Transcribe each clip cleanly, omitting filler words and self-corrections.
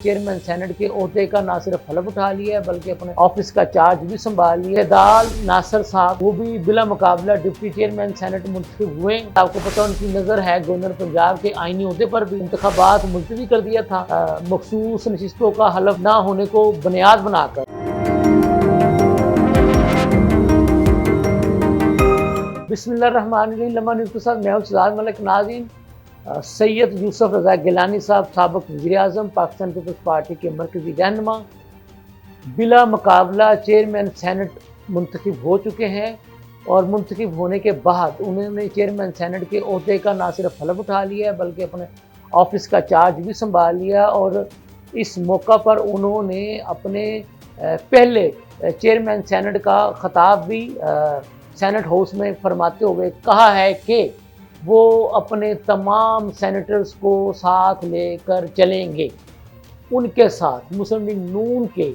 Chairman senate کے عہدے کا نہ صرف حلف اٹھا لیا ہے بلکہ اپنے آفس کا چارج بھی سنبھال لیا ہے۔ سیدال ناصر صاحب وہ بھی بلا مقابلہ ڈپٹی چیئرمین سینٹ منتخب ہوئے۔ آپ کو پتہ ان کی نظر ہے گورنر پنجاب کے آئینی عہدے پر بھی۔ انتخابات ملتوی کر دیا تھا مخصوص نشستوں کا حلف نہ ہونے کو بنیاد بنا کر۔ بسم اللہ الرحمن الرحیم۔ لمحہ نیوز کے ساتھ میں ہوں شہزاد ملک۔ ناظرین، سید یوسف رضا گیلانی صاحب سابق وزیر اعظم پاکستان پیپلز پارٹی کے مرکزی رہنما بلا مقابلہ چیئرمین سینٹ منتخب ہو چکے ہیں، اور منتخب ہونے کے بعد انہوں نے چیئرمین سینٹ کے عہدے کا نہ صرف حلف اٹھا لیا ہے بلکہ اپنے آفس کا چارج بھی سنبھال لیا، اور اس موقع پر انہوں نے اپنے پہلے چیئرمین سینٹ کا خطاب بھی سینٹ ہاؤس میں فرماتے ہوئے کہا ہے کہ وہ اپنے تمام سینیٹرز کو ساتھ لے کر چلیں گے۔ ان کے ساتھ مسلم لیگ نون کے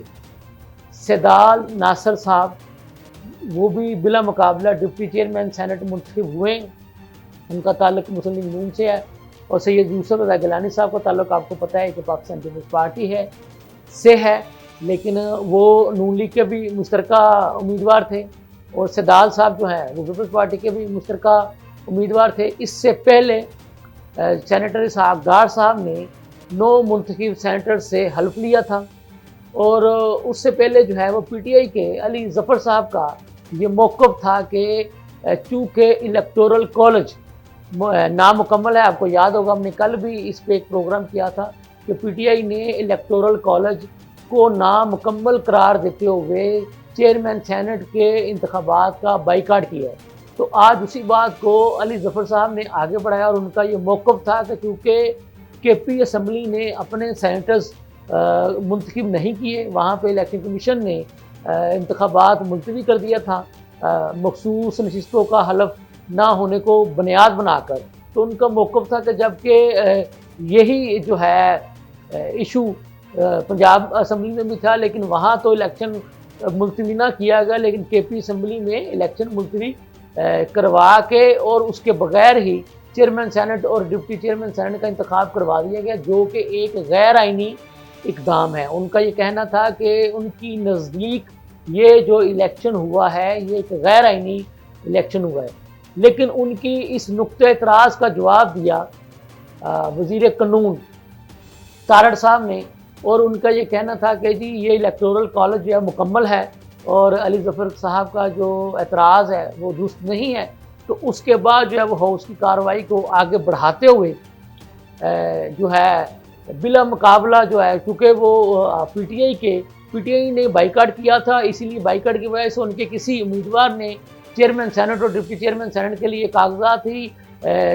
سیدال ناصر صاحب وہ بھی بلا مقابلہ ڈپٹی چیئرمین سینٹ منتخب ہوئے۔ ان کا تعلق مسلم لیگ نون سے ہے، اور سید یوسف رضا گیلانی صاحب کا تعلق آپ کو پتہ ہے کہ پاکستان پیپلز پارٹی سے ہے، لیکن وہ نون لیگ کے بھی مشترکہ امیدوار تھے، اور سیدال صاحب جو ہیں وہ پیپلز پارٹی کے بھی مشترکہ امیدوار تھے۔ اس سے پہلے سینیٹر اسحاق ڈار صاحب نے 9 منتخب سینیٹر سے حلف لیا تھا، اور اس سے پہلے جو ہے وہ پی ٹی آئی کے علی ظفر صاحب کا یہ موقف تھا کہ چونکہ الیکٹورل کالج نامکمل ہے۔ آپ کو یاد ہوگا ہم نے کل بھی اس پہ ایک پروگرام کیا تھا کہ پی ٹی آئی نے الیکٹورل کالج کو نامکمل قرار دیتے ہوئے چیئرمین سینٹ کے انتخابات کا بائیکاٹ کیا ہے۔ تو آج اسی بات کو علی ظفر صاحب نے آگے بڑھایا، اور ان کا یہ موقف تھا کہ کیونکہ کے پی اسمبلی نے اپنے سینیٹرز منتخب نہیں کیے، وہاں پہ الیکشن کمیشن نے انتخابات ملتوی کر دیا تھا مخصوص نشستوں کا حلف نہ ہونے کو بنیاد بنا کر، تو ان کا موقف تھا کہ جبکہ یہی جو ہے ایشو پنجاب اسمبلی میں بھی تھا، لیکن وہاں تو الیکشن ملتوی نہ کیا گیا، لیکن کے پی اسمبلی میں الیکشن ملتوی کروا کے اور اس کے بغیر ہی چیئرمین سینٹ اور ڈپٹی چیئرمین سینٹ کا انتخاب کروا دیا گیا، جو کہ ایک غیر آئینی اقدام ہے۔ ان کا یہ کہنا تھا کہ ان کی نزدیک یہ جو الیکشن ہوا ہے یہ ایک غیر آئینی الیکشن ہوا ہے، لیکن ان کی اس نقطہ اعتراض کا جواب دیا وزیر قانون تارڑ صاحب نے، اور ان کا یہ کہنا تھا کہ جی یہ الیکٹورل کالج جو ہے مکمل ہے، اور علی ظفر صاحب کا جو اعتراض ہے وہ درست نہیں ہے۔ تو اس کے بعد جو ہے وہ ہاؤس کی کارروائی کو آگے بڑھاتے ہوئے جو ہے بلا مقابلہ جو ہے، چونکہ وہ پی ٹی آئی نے بائیکاٹ کیا تھا، اسی لیے بائیکاٹ کی وجہ سے ان کے کسی امیدوار نے چیئرمین سینٹ اور ڈپٹی چیئرمین سینٹ کے لیے کاغذات ہی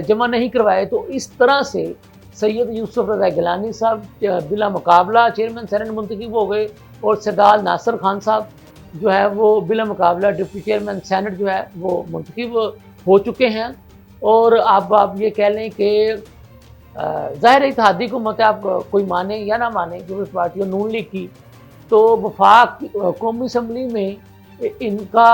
جمع نہیں کروائے، تو اس طرح سے سید یوسف رضا گیلانی صاحب بلا مقابلہ چیئرمین سینٹ منتخب ہو گئے، اور سیدال ناصر خان صاحب جو ہے وہ بلا مقابلہ ڈپٹی چیئرمین سینٹ جو ہے وہ منتخب ہو چکے ہیں۔ اور آپ یہ کہہ لیں کہ ظاہر اتحادی حکومت ہے، آپ کوئی مانے یا نہ مانے پیپلز پارٹی اور نون لیگ کی، تو وفاق قومی اسمبلی میں ان کا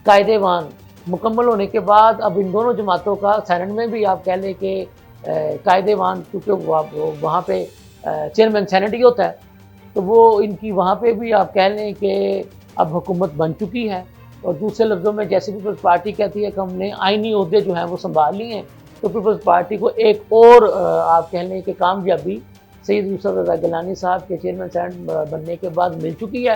قائدوان مکمل ہونے کے بعد اب ان دونوں جماعتوں کا سینٹ میں بھی آپ کہہ لیں کہ قائدوان، کیونکہ وہاں پہ چیئرمین سینٹ ہی ہوتا ہے، تو وہ ان کی وہاں پہ بھی آپ کہہ لیں کہ اب حکومت بن چکی ہے۔ اور دوسرے لفظوں میں جیسے پیپلز پارٹی کہتی ہے کہ ہم نے آئینی عہدے جو ہیں وہ سنبھال لیے ہیں، تو پیپلز پارٹی کو ایک اور آپ کہہ لیں کہ کامیابی سید یوسف رضا گیلانی صاحب کے چیئرمین سینٹ بننے کے بعد مل چکی ہے۔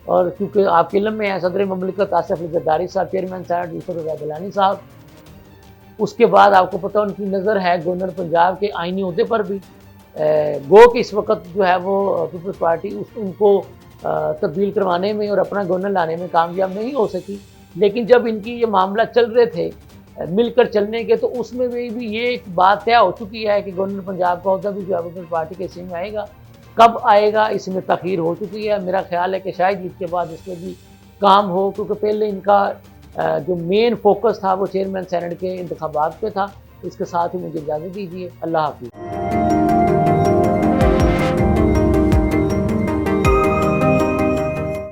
اور کیونکہ آپ کے علم میں ہے صدر مملکت آصف علی زرداری صاحب چیئرمین سینٹ، یوسف رضا گیلانی صاحب، اس کے بعد آپ کو پتہ ان کی نظر ہے گورنر پنجاب کے آئینی عہدے پر بھی، گو کہ اس وقت جو ہے وہ پیپلز پارٹی ان کو تبدیل کروانے میں اور اپنا گورنر لانے میں کامیاب نہیں ہو سکی، لیکن جب ان کی یہ معاملہ چل رہے تھے مل کر چلنے کے، تو اس میں بھی یہ ایک بات طے ہو چکی ہے کہ گورنر پنجاب کا عہدہ بھی جو ہے پیپلز پارٹی کے حصے میں آئے گا۔ کب آئے گا اس میں تاخیر ہو چکی ہے، میرا خیال ہے کہ شاید عید کے بعد اس میں بھی کام ہو، کیونکہ پہلے ان کا جو مین فوکس تھا وہ چیئرمین سینٹ کے انتخابات پہ تھا۔ اس کے ساتھ ہی مجھے اجازت دیجیے، اللہ حافظ۔